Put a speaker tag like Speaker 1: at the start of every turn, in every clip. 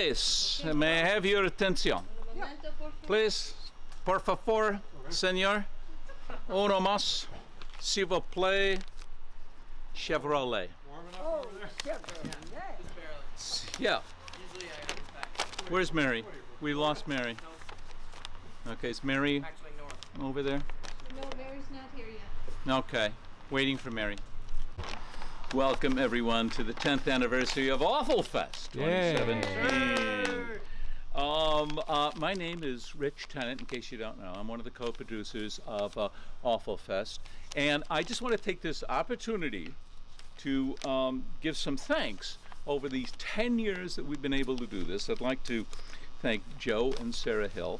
Speaker 1: Please, may I have your attention? Please, por favor, señor. Uno más. S'il vous plaît. Chevrolet.
Speaker 2: Oh, Chevrolet.
Speaker 1: Yeah. Where's Mary? We lost Mary. Okay, is Mary over there?
Speaker 3: No, Mary's not here yet.
Speaker 1: Okay, waiting for Mary. Welcome everyone to the 10th anniversary of Awefulfest 2017. My name is Rich Tennant, in case you don't know. I'm one of the co-producers of Awefulfest, and I just want to take this opportunity to give some thanks over these 10 years that we've been able to do this. I'd like to thank Joe and Sarah Hill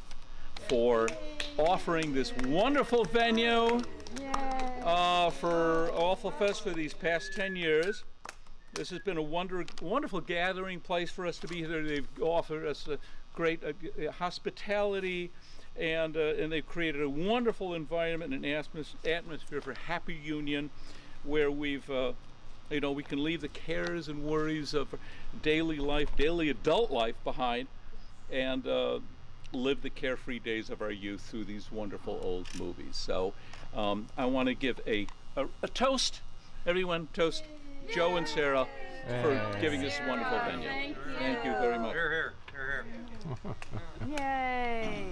Speaker 1: for offering this wonderful venue for Awefulfest for these past 10 years. This has been a wonderful gathering place for us to be here. They've offered us a great hospitality, and they've created a wonderful environment and atmosphere for happy union, where we've we can leave the cares and worries of daily life, daily adult life behind, and live the carefree days of our youth through these wonderful old movies. So I want to give a toast. Everyone toast Joe and Sarah for giving us a wonderful venue. Thank you very much.
Speaker 4: Here.
Speaker 2: Yay.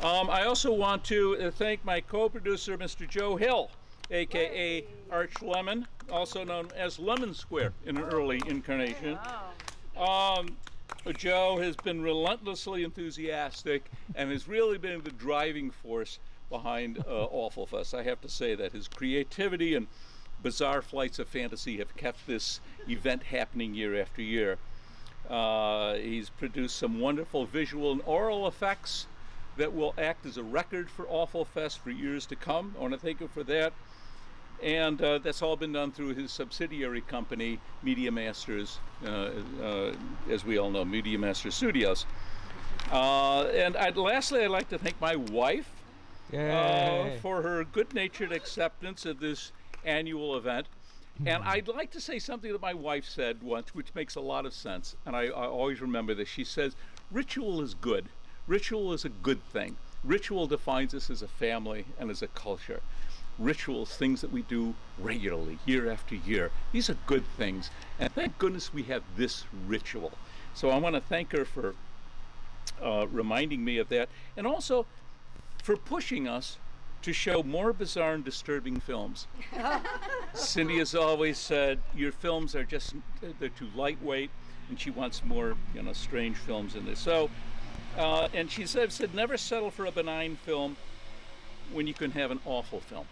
Speaker 1: I also want to thank my co-producer, Mr. Joe Hill, aka Arch Lemon, also known as Lemon Square in an early incarnation. Joe has been relentlessly enthusiastic and has really been the driving force behind Awefulfest. I have to say that his creativity and bizarre flights of fantasy have kept this event happening year after year. He's produced some wonderful visual and oral effects that will act as a record for Awefulfest for years to come. I want to thank him for that. And that's all been done through his subsidiary company, Media Masters, as we all know, Media Master Studios. Lastly, I'd like to thank my wife for her good-natured acceptance of this annual event. And I'd like to say something that my wife said once, which makes a lot of sense, and I always remember this. She says, ritual is good. Ritual is a good thing. Ritual defines us as a family and as a culture. Rituals, things that we do regularly, year after year, these are good things. And thank goodness we have this ritual. So I want to thank her for reminding me of that, and also for pushing us to show more bizarre and disturbing films. Cindy has always said, your films are they're too lightweight, and she wants more, strange films in this. So, and she said, never settle for a benign film when you can have an awful film.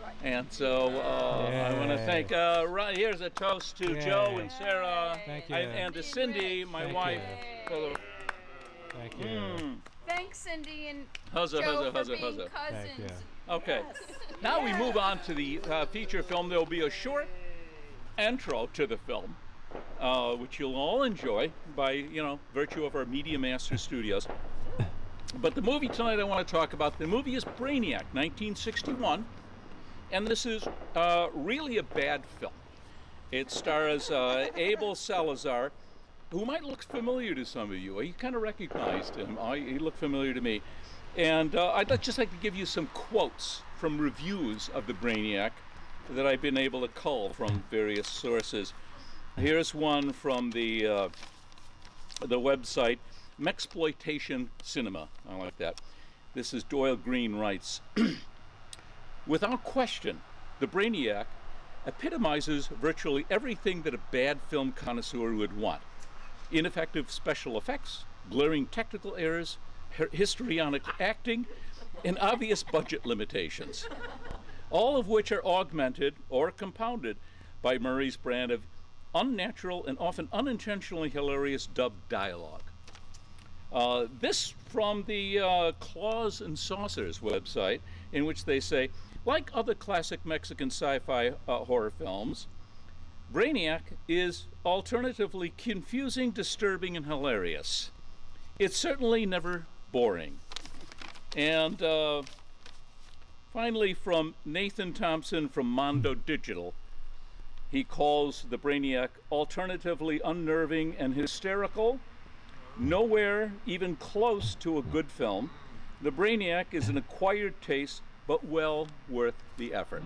Speaker 1: Right. And so I want to thank, here's a toast to Joe and Sarah, and to Cindy, my wife.
Speaker 4: Thank you.
Speaker 3: Thanks, Cindy and
Speaker 1: Huzza,
Speaker 3: Joe
Speaker 1: huzza,
Speaker 3: for being
Speaker 1: huzza.
Speaker 3: cousins.
Speaker 1: Okay, now we move on to the feature film. There will be a short intro to the film, which you'll all enjoy by, virtue of our Media Master Studios. But the movie tonight I want to talk about, the movie is Brainiac, 1961, and this is really a bad film. It stars Abel Salazar, who might look familiar to some of you. You kind of recognized him. He looked familiar to me. And I'd just like to give you some quotes from reviews of the Brainiac that I've been able to cull from various sources. Here's one from the website Mexploitation Cinema. I like that. This is Doyle Green writes, without question, the Brainiac epitomizes virtually everything that a bad film connoisseur would want. Ineffective special effects, glaring technical errors, histrionic acting, and obvious budget limitations, all of which are augmented or compounded by Murray's brand of unnatural and often unintentionally hilarious dubbed dialogue. This from the Claws and Saucers website, in which they say, like other classic Mexican sci-fi horror films, Brainiac is alternatively confusing, disturbing, and hilarious. It's certainly never boring. And finally, from Nathan Thompson from Mondo Digital, he calls the Brainiac alternatively unnerving and hysterical, Nowhere even close to a good film, The Brainiac is an acquired taste, but well worth the effort.